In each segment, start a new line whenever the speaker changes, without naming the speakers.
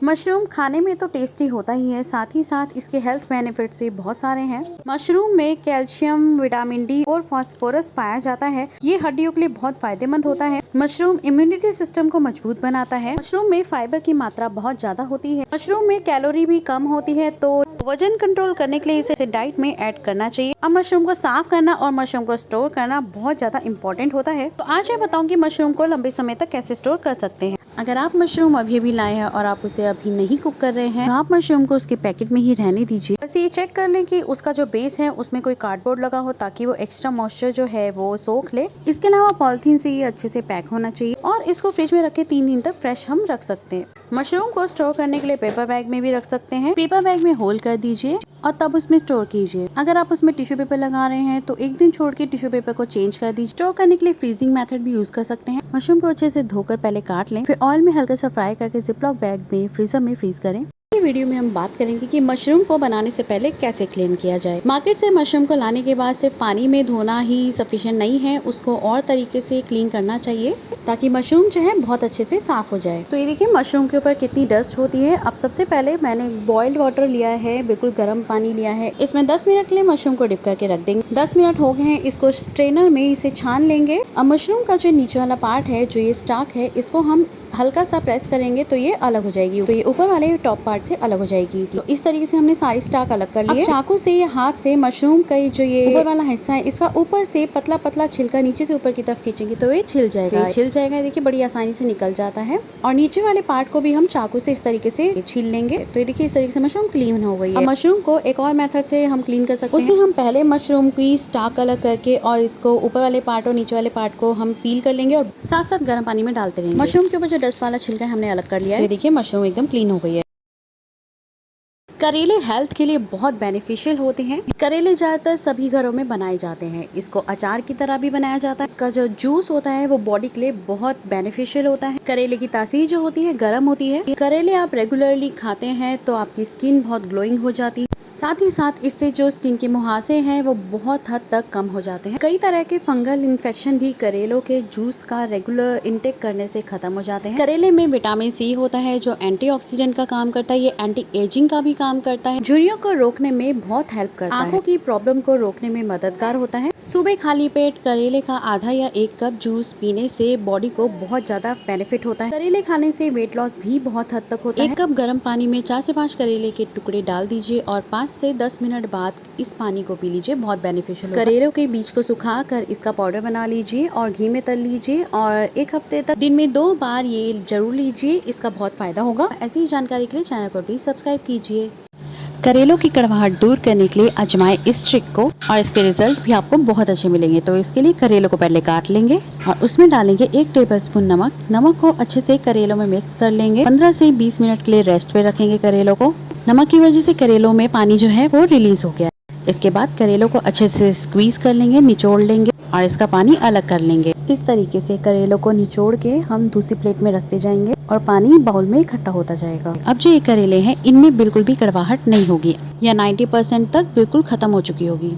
Mushroom खाने में तो टेस्टी होता ही है, साथ ही साथ इसके हेल्थ बेनिफिट्स भी बहुत सारे हैं। मशरूम में कैल्शियम, विटामिन डी और फास्फोरस पाया जाता है। ये हड्डियों के लिए बहुत फायदेमंद होता है। मशरूम इम्यूनिटी सिस्टम को मजबूत बनाता है। मशरूम में फाइबर की मात्रा बहुत ज्यादा होती है। मशरूम में कैलोरी भी कम होती है, तो वजन कंट्रोल करने के लिए इसे डाइट में ऐड करना चाहिए। अब मशरूम को साफ करना और मशरूम को स्टोर करना बहुत ज्यादा इम्पोर्टेंट होता है। तो आज मैं बताऊंगी मशरूम को लंबे समय तक कैसे स्टोर कर सकते हैं। अगर आप मशरूम अभी भी लाए हैं और आप उसे अभी नहीं कुक कर रहे हैं, तो आप मशरूम को उसके पैकेट में ही रहने दीजिए। बस ये चेक कर लें कि उसका जो बेस है उसमें कोई कार्डबोर्ड लगा हो, ताकि वो एक्स्ट्रा मॉइस्चर जो है वो सोख ले। इसके अलावा पॉलिथीन से ये अच्छे से पैक होना चाहिए और इसको फ्रिज में रख के 3 दिन तक फ्रेश हम रख सकते हैं। मशरूम को स्टोर करने के लिए पेपर बैग में भी रख सकते हैं। पेपर बैग में होल कर दीजिए और तब उसमें स्टोर कीजिए। अगर आप उसमें टिश्यू पेपर लगा रहे हैं तो एक दिन छोड़ के टिश्यू पेपर को चेंज कर दीजिए। स्टोर करने के लिए फ्रीजिंग मेथड भी यूज कर सकते हैं। मशरूम को अच्छे से धोकर पहले काट लें, फिर ऑयल में हल्का सा फ्राई करके जिपलॉक बैग में फ्रीजर में फ्रीज करें। वीडियो में हम बात करेंगे कि मशरूम को बनाने से पहले कैसे क्लीन किया जाए। मार्केट से मशरूम को लाने के बाद सिर्फ पानी में धोना ही सफिशिएंट नहीं है, उसको और तरीके से क्लीन करना चाहिए ताकि मशरूम जो है बहुत अच्छे से साफ हो जाए। तो ये देखिए मशरूम के ऊपर कितनी डस्ट होती है। अब सबसे पहले मैंने बॉइल्ड वाटर लिया है, बिल्कुल गर्म पानी लिया है। इसमें 10 मिनट के लिए मशरूम को डिप करके रख देंगे। 10 मिनट हो गए हैं, इसको स्ट्रेनर में इसे छान लेंगे। अब मशरूम का जो नीचे वाला पार्ट है, जो ये स्टाक है, इसको हम हल्का सा प्रेस करेंगे तो ये अलग हो जाएगी। तो ये ऊपर वाले टॉप पार्ट से अलग हो जाएगी। तो इस तरीके से हमने सारी स्टाक अलग कर ली है। चाकू से या हाथ से मशरूम का जो ये ऊपर वाला हिस्सा है, इसका ऊपर से पतला पतला छिलका नीचे से ऊपर की तरफ खींचेंगे तो ये छिल जाएगा। देखिए बड़ी आसानी से निकल जाता है। और नीचे वाले पार्ट को भी हम चाकू से इस तरीके से छील लेंगे। तो ये देखिए इस तरीके से मशरूम क्लीन हो गई है। अब मशरूम को एक और मेथड से हम क्लीन कर सकते हैं। उसे हम पहले मशरूम की स्टाक अलग करके और इसको ऊपर वाले पार्ट और नीचे वाले पार्ट को हम पील कर लेंगे और साथ साथ गर्म पानी में डालते रहेंगे। मशरूम के ऊपर जो डस्ट वाला छिलका हमने अलग कर लिया है। देखिए मशरूम एकदम क्लीन हो गई है। करेले हेल्थ के लिए बहुत बेनिफिशियल होते हैं। करेले ज्यादातर सभी घरों में बनाए जाते हैं। इसको अचार की तरह भी बनाया जाता है। इसका जो जूस होता है वो बॉडी के लिए बहुत बेनिफिशियल होता है। करेले की तासीर जो होती है गर्म होती है। करेले आप रेगुलरली खाते हैं तो आपकी स्किन बहुत ग्लोइंग हो जाती है। साथ ही साथ इससे जो स्किन के मुहासे हैं वो बहुत हद तक कम हो जाते हैं। कई तरह के फंगल इन्फेक्शन भी करेलों के जूस का रेगुलर इंटेक करने से खत्म हो जाते हैं। करेले में विटामिन सी होता है जो एंटीऑक्सीडेंट का काम करता है। ये एंटी एजिंग का भी काम करता है। झुर्रियों को रोकने में बहुत हेल्प करता है। आंखों की प्रॉब्लम को रोकने में मददगार होता है। सुबह खाली पेट करेले का आधा या 1 कप जूस पीने से बॉडी को बहुत ज्यादा बेनिफिट होता है। करेले खाने से वेट लॉस भी बहुत हद तक होता है। 1 कप गर्म पानी में 4 से 5 करेले के टुकड़े डाल दीजिए और 5 से 10 मिनट बाद इस पानी को पी लीजिए, बहुत बेनिफिशियल होगा। करेलों के बीज को सुखाकर इसका पाउडर बना लीजिए और घी में तल लीजिए और 1 हफ्ते तक दिन में 2 बार ये जरूर लीजिए, इसका बहुत फायदा होगा। ऐसी ही जानकारी के लिए चैनल को प्लीज सब्सक्राइब कीजिए। करेलों की कड़वाहट दूर करने के लिए आजमाएं इस ट्रिक को और इसके रिजल्ट भी आपको बहुत अच्छे मिलेंगे। तो इसके लिए करेलों को पहले काट लेंगे और उसमें डालेंगे 1 टेबलस्पून नमक। नमक को अच्छे से करेलों में मिक्स कर लेंगे। 15 से 20 मिनट के लिए रेस्ट पे रखेंगे करेलों को। नमक की वजह से करेलों में पानी जो है वो रिलीज हो गया। इसके बाद करेलों को अच्छे से स्क्वीज कर लेंगे, निचोड़ लेंगे और इसका पानी अलग कर लेंगे। इस तरीके से करेलों को निचोड़ के हम दूसरी प्लेट में रखते जाएंगे और पानी बाउल में इकट्ठा होता जाएगा। अब जो ये करेले हैं इनमें बिल्कुल भी कड़वाहट नहीं होगी या 90% तक बिल्कुल खत्म हो चुकी होगी।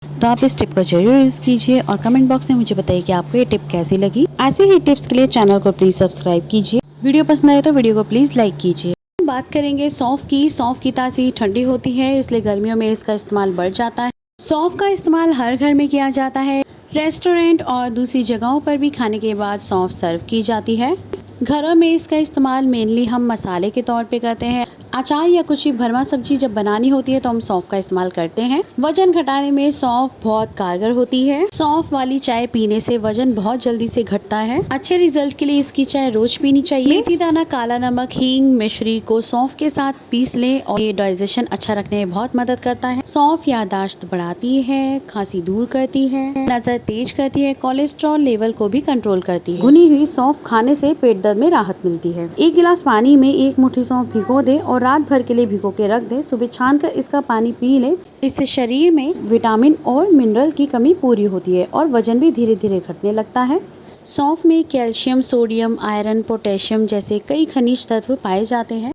तो आप इस टिप को जरूर यूज कीजिए और कमेंट बॉक्स में मुझे बताइए कि आपको ये टिप कैसी लगी। ऐसे ही टिप्स के लिए चैनल को प्लीज सब्सक्राइब कीजिए। वीडियो पसंद आए तो वीडियो को प्लीज लाइक कीजिए। बात करेंगे सौंफ की। सौंफ की तासीर ठंडी होती है, इसलिए गर्मियों में इसका इस्तेमाल बढ़ जाता है। सौंफ का इस्तेमाल हर घर में किया जाता है। रेस्टोरेंट और दूसरी जगहों पर भी खाने के बाद सौंफ सर्व की जाती है। घरों में इसका इस्तेमाल मेनली हम मसाले के तौर पे करते हैं। अचार या कुछ भरमा सब्जी जब बनानी होती है तो हम सौंफ का इस्तेमाल करते हैं। वजन घटाने में सौंफ बहुत कारगर होती है। सौंफ वाली चाय पीने से वजन बहुत जल्दी से घटता है। अच्छे रिजल्ट के लिए इसकी चाय रोज पीनी चाहिए। मेथी दाना, काला नमक, हींग, मिश्री को सौंफ के साथ पीस लें और ये डाइजेशन अच्छा रखने में बहुत मदद करता है। सौंफ याददाश्त बढ़ाती है, खांसी दूर करती है, नजर तेज करती है, कोलेस्ट्रॉल लेवल को भी कंट्रोल करती है। भुनी हुई सौंफ खाने से पेट दर्द में राहत मिलती है। 1 गिलास पानी में 1 मुट्ठी सौंफ भिगो दे और रात भर के लिए भिगो के रख दे। सुबह छानकर इसका पानी पी ले। इससे शरीर में विटामिन और मिनरल की कमी पूरी होती है और वजन भी धीरे धीरे घटने लगता है। सौंफ में कैल्शियम, सोडियम, आयरन, पोटेशियम जैसे कई खनिज तत्व पाए जाते हैं।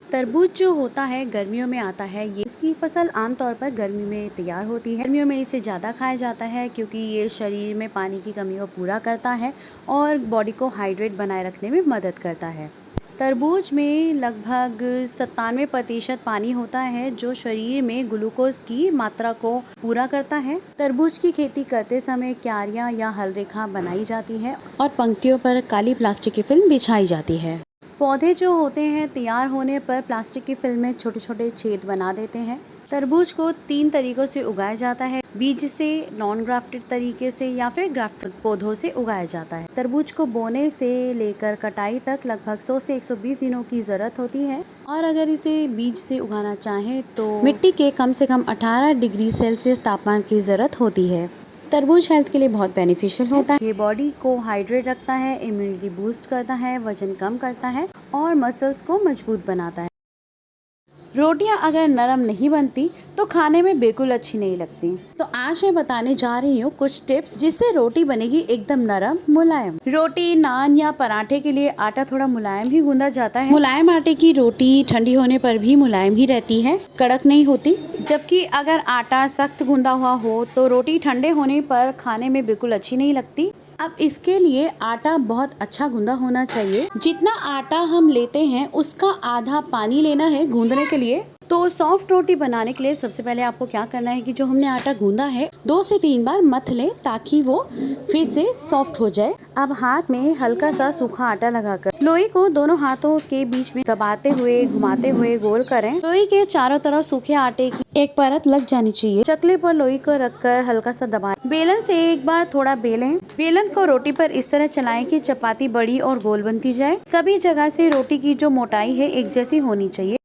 तरबूज जो होता है गर्मियों में आता है। ये इसकी फसल आमतौर पर गर्मी में तैयार होती है। गर्मियों में इसे ज़्यादा खाया जाता है क्योंकि ये शरीर में पानी की कमी को पूरा करता है और बॉडी को हाइड्रेट बनाए रखने में मदद करता है। तरबूज में लगभग 97% पानी होता है, जो शरीर में ग्लूकोज की मात्रा को पूरा करता है। तरबूज की खेती करते समय क्यारियां या हल रेखा बनाई जाती है और पंक्तियों पर काली प्लास्टिक की फिल्म बिछाई जाती है। पौधे जो होते हैं तैयार होने पर प्लास्टिक की फिल्म में छोटे छोटे छेद बना देते हैं। तरबूज को 3 तरीकों से उगाया जाता है, बीज से, नॉन ग्राफ्टेड तरीके से या फिर ग्राफ्टेड पौधों से उगाया जाता है। तरबूज को बोने से लेकर कटाई तक लगभग 100 से 120 दिनों की जरूरत होती है और अगर इसे बीज से उगाना चाहें तो मिट्टी के कम से कम 18 डिग्री सेल्सियस तापमान की जरूरत होती है। तरबूज हेल्थ के लिए बहुत बेनिफिशियल होता है। ये बॉडी को हाइड्रेट रखता है, इम्यूनिटी बूस्ट करता है, वजन कम करता है और मसल्स को मजबूत बनाता है। रोटियां अगर नरम नहीं बनती तो खाने में बिल्कुल अच्छी नहीं लगती। तो आज मैं बताने जा रही हूँ कुछ टिप्स जिससे रोटी बनेगी एकदम नरम मुलायम। रोटी, नान या पराठे के लिए आटा थोड़ा मुलायम ही गूंदा जाता है। मुलायम आटे की रोटी ठंडी होने पर भी मुलायम ही रहती है, कड़क नहीं होती। जबकि अगर आटा सख्त गूंदा हुआ हो तो रोटी ठंडे होने पर खाने में बिल्कुल अच्छी नहीं लगती। अब इसके लिए आटा बहुत अच्छा गूंदा होना चाहिए। जितना आटा हम लेते हैं उसका आधा पानी लेना है गूंदने के लिए। तो सॉफ्ट रोटी बनाने के लिए सबसे पहले आपको क्या करना है कि जो हमने आटा गूंदा है 2 से 3 बार मथ लें ताकि वो फिर से सॉफ्ट हो जाए। अब हाथ में हल्का सा सूखा आटा लगाकर लोई को दोनों हाथों के बीच में दबाते हुए घुमाते हुए गोल करें। लोई के चारों तरफ सूखे आटे की एक परत लग जानी चाहिए। चकले पर लोई को रखकर हल्का सा दबाएं। बेलन से एक बार थोड़ा बेलें। बेलन को रोटी पर इस तरह चलाएं कि चपाती बड़ी और गोल बनती जाए। सभी जगह से रोटी की जो मोटाई है एक जैसी होनी चाहिए।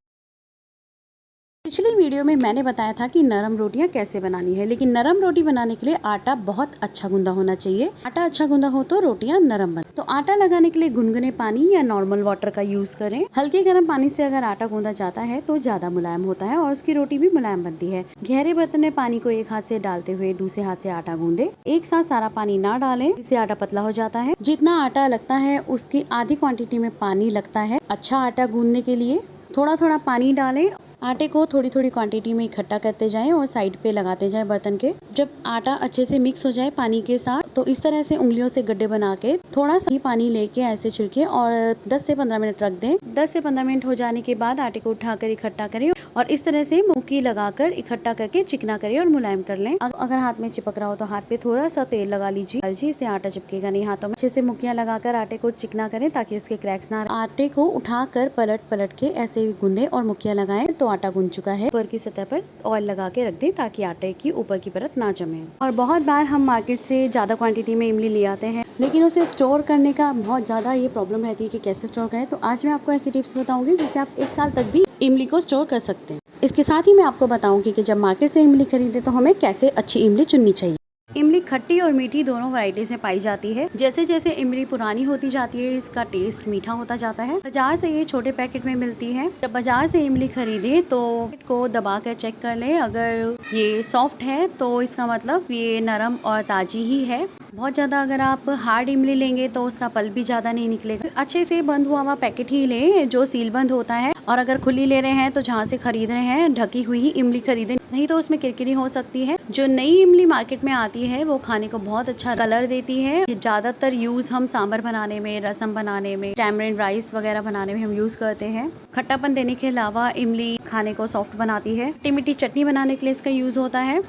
पिछली वीडियो में मैंने बताया था कि नरम रोटियां कैसे बनानी है, लेकिन नरम रोटी बनाने के लिए आटा बहुत अच्छा गूंदा होना चाहिए। आटा अच्छा गूंदा हो तो रोटियां नरम बन। तो आटा लगाने के लिए गुनगुने पानी या नॉर्मल वाटर का यूज करें। हल्के गर्म पानी से अगर आटा गूंदा जाता है तो ज्यादा मुलायम होता है और उसकी रोटी भी मुलायम बनती है। गहरे बर्तन में पानी को एक हाथ से डालते हुए दूसरे हाथ से आटा गूंदे। एक साथ सारा पानी ना डालें, इससे आटा पतला हो जाता है। जितना आटा लगता है उसकी आधी क्वांटिटी में पानी लगता है। अच्छा आटा गूंदने के लिए थोड़ा थोड़ा पानी डालें। आटे को थोड़ी थोड़ी क्वांटिटी में इकट्ठा करते जाएं और साइड पे लगाते जाएं बर्तन के। जब आटा अच्छे से मिक्स हो जाए पानी के साथ तो इस तरह से उंगलियों से गड्ढे बना के थोड़ा सा पानी लेके ऐसे छिड़के और 10 से 15 मिनट रख दें। 10 से 15 मिनट हो जाने के बाद आटे को उठाकर इकट्ठा करें और इस तरह से मुक्की लगाकर इकट्ठा करके चिकना करें और मुलायम कर लें। अगर हाथ में चिपक रहा हो तो हाथ पे थोड़ा सा तेल लगा लीजिए, इससे आटा चिपकेगा नहीं। हाथों में अच्छे से मुक्कियां लगाकर आटे को चिकना करें ताकि उसके क्रैक्स ना। आटे को उठाकर पलट के ऐसे गूंदे और मुक्कियां लगाएं तो आटा गूंद चुका है। ऊपर की सतह पर ऑयल लगा के रख दें ताकि आटे की ऊपर की परत ना जमे। और बहुत बार हम मार्केट से ज्यादा क्वांटिटी में इमली ले आते हैं, लेकिन उसे स्टोर करने का बहुत ज्यादा ये प्रॉब्लम रहती है कि कैसे स्टोर करें। तो आज मैं आपको ऐसी टिप्स बताऊंगी जिससे आप 1 साल तक भी इमली को स्टोर कर सकते हैं। इसके साथ ही मैं आपको बताऊंगी कि जब मार्केट से इमली खरीदे तो हमें कैसे अच्छी इमली चुननी चाहिए। इमली खट्टी और मीठी दोनों वैरायटीज में पाई जाती है। जैसे जैसे इमली पुरानी होती जाती है इसका टेस्ट मीठा होता जाता है। बाजार से ये छोटे पैकेट में मिलती है। जब बाजार से इमली खरीदे तो को दबा कर चेक कर ले। अगर ये सॉफ्ट है तो इसका मतलब ये नरम और ताजी ही है। बहुत ज्यादा अगर आप हार्ड इमली लेंगे तो उसका पल्प भी ज्यादा नहीं निकलेगा। अच्छे से बंद हुआ पैकेट ही लें जो सील बंद होता है। और अगर खुली ले रहे हैं तो जहाँ से खरीद रहे हैं ढकी हुई ही इमली खरीदें, नहीं तो उसमें किरकिरी हो सकती है। जो नई इमली मार्केट में आती है वो खाने को बहुत अच्छा कलर देती है। ज्यादातर यूज हम सांभर बनाने में, रसम बनाने में, टैमरिंड राइस वगैरह बनाने में हम यूज करते हैं। खट्टापन देने के अलावा इमली खाने को सॉफ्ट बनाती है। खट्टी मीठी चटनी बनाने के लिए इसका यूज होता है।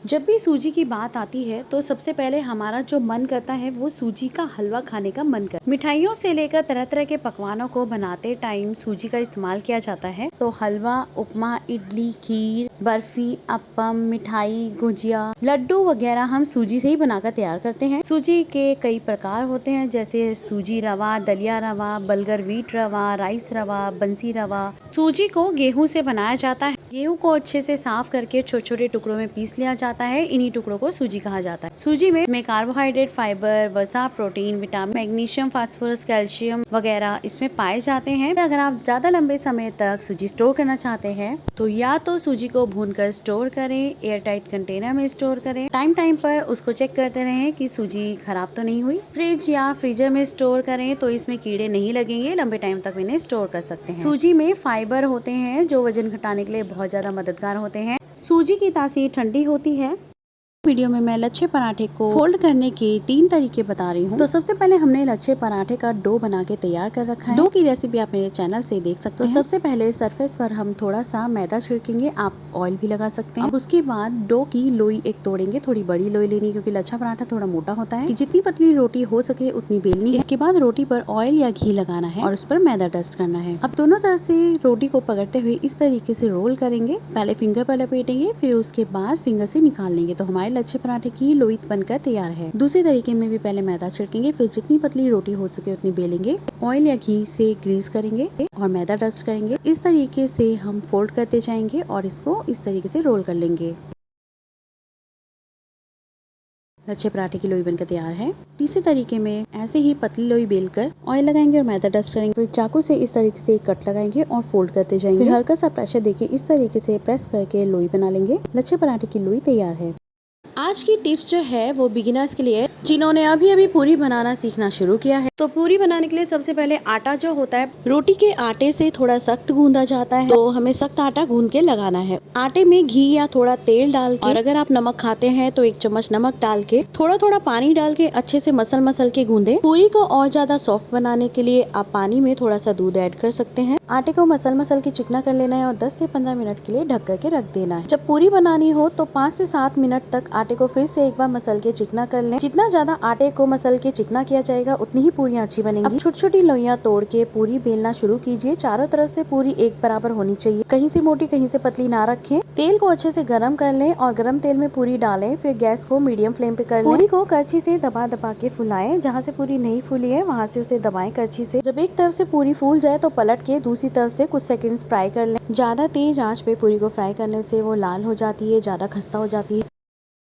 जब भी सूजी की बात आती है तो सबसे पहले हमारा जो मन करता है वो सूजी का हलवा खाने का मन करता है। मिठाइयों से लेकर तरह तरह के पकवानों को बनाते टाइम सूजी का इस्तेमाल किया जाता है। तो हलवा, उपमा, इडली, खीर, बर्फी, अप्पम, मिठाई, गुजिया, लड्डू वगैरह हम सूजी से ही बनाकर तैयार करते हैं। सूजी के कई प्रकार होते हैं जैसे सूजी रवा, दलिया रवा, बलगर व्हीट रवा, राइस रवा, बंसी रवा। सूजी को गेहूं से बनाया जाता है। गेहूं को अच्छे से साफ करके छोटे छोटे टुकड़ों में पीस लिया जाता है। इन्हीं टुकड़ों को सूजी कहा जाता है। सूजी में कार्बोहाइड्रेट, फाइबर, वसा, protein, vitamin, magnesium, phosphorus, calcium वगैरह इसमें पाए जाते हैं। अगर आप ज्यादा लंबे समय तक सूजी स्टोर करना चाहते हैं तो या तो सूजी को भूनकर स्टोर करें, एयर टाइट कंटेनर में स्टोर करें। टाइम टाइम पर उसको चेक करते रहें कि सूजी खराब तो नहीं हुई। फ्रिज या फ्रीजर में स्टोर करें तो इसमें कीड़े नहीं लगेंगे, लंबे टाइम तक इन्हें स्टोर कर सकते हैं। सूजी में फाइबर होते हैं जो वजन घटाने के लिए बहुत ज्यादा मददगार होते हैं। सूजी की तासीर ठंडी होती है। वीडियो में मैं लच्छे पराठे को फोल्ड करने के 3 तरीके बता रही हूँ। तो सबसे पहले हमने लच्छे पराठे का डो बना के तैयार कर रखा है। डो की रेसिपी आप मेरे चैनल से देख सकते हो। तो सबसे पहले सरफेस पर हम थोड़ा सा मैदा छिड़केंगे, आप ऑयल भी लगा सकते हैं। अब उसके बाद डो की लोई एक तोड़ेंगे, थोड़ी बड़ी लोई लेनी क्योंकि लच्छा पराठा थोड़ा मोटा होता है। कि जितनी पतली रोटी हो सके उतनी बेलनी है। इसके बाद रोटी पर ऑयल या घी लगाना है और उस पर मैदा डस्ट करना है। अब दोनों तरफ से रोटी को पकड़ते हुए इस तरीके से रोल करेंगे। पहले फिंगर पर लपेटेंगे, फिर उसके बाद फिंगर से निकाल लेंगे। तो हमारे लच्छे पराठे की लोई बनकर तैयार है। दूसरे तरीके में भी पहले मैदा छिड़केंगे, फिर जितनी पतली रोटी हो सके उतनी बेलेंगे, ऑयल या घी से ग्रीस करेंगे और मैदा डस्ट करेंगे। इस तरीके से हम फोल्ड करते जाएंगे और इसको इस तरीके से रोल कर लेंगे। लच्छे पराठे की लोई बनकर तैयार है। तीसरे तरीके में ऐसे ही पतली लोई बेलकर ऑयल लगाएंगे और मैदा डस्ट करेंगे, फिर चाकू से इस तरीके से कट लगाएंगे और फोल्ड करते जाएंगे। फिर हल्का सा प्रेशर देके इस तरीके से प्रेस करके लोई बना लेंगे। लच्छे पराठे की लोई तैयार है। आज की टिप्स जो है वो बिगिनर्स के लिए, जिन्होंने अभी अभी पूरी बनाना सीखना शुरू किया है। तो पूरी बनाने के लिए सबसे पहले आटा जो होता है, रोटी के आटे से थोड़ा सख्त गूंदा जाता है, तो हमें सख्त आटा गूंद के लगाना है। आटे में घी या थोड़ा तेल डाल के, और अगर आप नमक खाते हैं तो 1 चम्मच नमक डाल के, थोड़ा थोड़ा पानी डाल के अच्छे से मसल के गूंदे। पूरी को और ज्यादा सॉफ्ट बनाने के लिए आप पानी में थोड़ा सा दूध ऐड कर सकते हैं। आटे को मसल के चिकना कर लेना है और 10 से 15 मिनट के लिए ढक करके रख देना है। जब पूरी बनानी हो तो 5 से 7 मिनट तक आटे को फिर से एक बार मसल के चिकना कर लें। जितना ज्यादा आटे को मसल के चिकना किया जाएगा उतनी ही पूरियां अच्छी बनेंगी। अब छोटी छोटी लोइयां तोड़ के पूरी बेलना शुरू कीजिए। चारों तरफ से पूरी एक बराबर होनी चाहिए, कहीं से मोटी कहीं से पतली ना रखें। तेल को अच्छे से गरम कर लें और गरम तेल में पूरी डालें, फिर गैस को मीडियम फ्लेम पे कर लें। पूरी को करछी से दबा दबा के फुलाएं। जहाँ से पूरी नहीं फूली है वहाँ से उसे दबाएं करछी से। जब एक तरफ से पूरी फूल जाए तो पलट के दूसरी तरफ से कुछ सेकंड्स फ्राई कर लें। ज्यादा तेज आंच पे पूरी को फ्राई करने से वो लाल हो जाती है, ज्यादा खस्ता हो जाती है।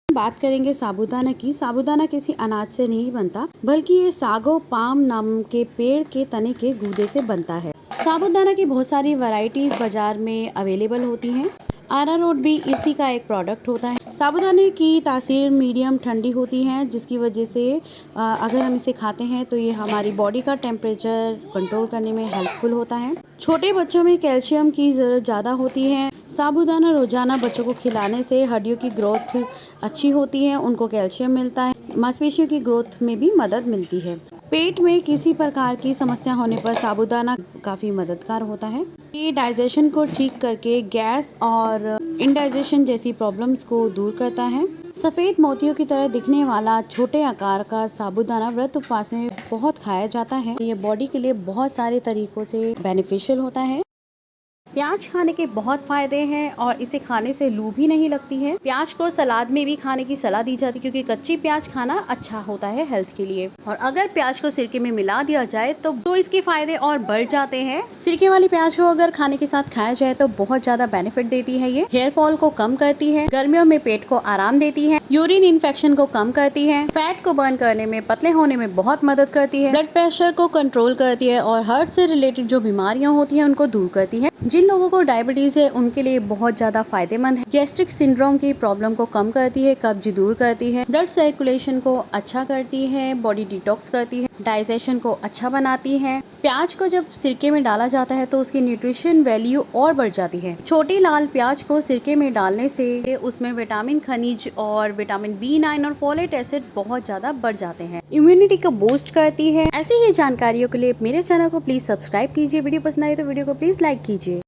बात करेंगे साबूदाना की। साबूदाना किसी अनाज से नहीं बनता, बल्कि ये सागो पाम नाम के पेड़ के तने के गूदे से बनता है। साबूदाना की बहुत सारी वैरायटीज बाजार में अवेलेबल होती हैं। अरारोट भी इसी का एक प्रोडक्ट होता है। साबूदाने की तासीर मीडियम ठंडी होती है, जिसकी वजह से अगर हम इसे खाते हैं तो ये हमारी बॉडी का टेम्परेचर कंट्रोल करने में हेल्पफुल होता है। छोटे बच्चों में कैल्शियम की ज़रूरत ज़्यादा होती है। साबूदाना रोजाना बच्चों को खिलाने से हड्डियों की ग्रोथ अच्छी होती है, उनको कैल्शियम मिलता है, मांसपेशियों की ग्रोथ में भी मदद मिलती है। पेट में किसी प्रकार की समस्या होने पर साबूदाना काफ़ी मददगार होता है। ये डाइजेशन को ठीक करके गैस और इंडाइजेशन जैसी प्रॉब्लम्स को दूर करता है। सफ़ेद मोतियों की तरह दिखने वाला छोटे आकार का साबूदाना व्रत उपवास में बहुत खाया जाता है। ये बॉडी के लिए बहुत सारे तरीकों से बेनिफिशियल होता है। प्याज खाने के बहुत फायदे हैं और इसे खाने से लू भी नहीं लगती है। प्याज को सलाद में भी खाने की सलाह दी जाती है, क्योंकि कच्ची प्याज खाना अच्छा होता है हेल्थ के लिए। और अगर प्याज को सिरके में मिला दिया जाए तो इसके फायदे और बढ़ जाते हैं। सिरके वाली प्याज को अगर खाने के साथ खाया जाए तो बहुत ज्यादा बेनिफिट देती है। ये हेयर फॉल को कम करती है, गर्मियों में पेट को आराम देती है, यूरिन इन्फेक्शन को कम करती है, फैट को बर्न करने में, पतले होने में बहुत मदद करती है, ब्लड प्रेशर को कंट्रोल करती है और हार्ट से रिलेटेड जो बीमारियां होती है उनको दूर करती है। जिन लोगों को डायबिटीज है उनके लिए बहुत ज्यादा फायदेमंद है। गैस्ट्रिक सिंड्रोम की प्रॉब्लम को कम करती है, कब्ज दूर करती है, ब्लड सर्कुलेशन को अच्छा करती है, बॉडी डिटॉक्स करती है, डाइजेशन को अच्छा बनाती है। प्याज को जब सिरके में डाला जाता है तो उसकी न्यूट्रिशन वैल्यू और बढ़ जाती है। छोटी लाल प्याज को सिरके में डालने से उसमें विटामिन, खनिज और विटामिन B9 और फोलेट एसिड बहुत ज्यादा बढ़ जाते हैं। इम्यूनिटी को बूस्ट करती है। ऐसी ही जानकारियों के लिए मेरे चैनल को प्लीज सब्सक्राइब कीजिए। वीडियो पसंद आए तो वीडियो को प्लीज लाइक कीजिए।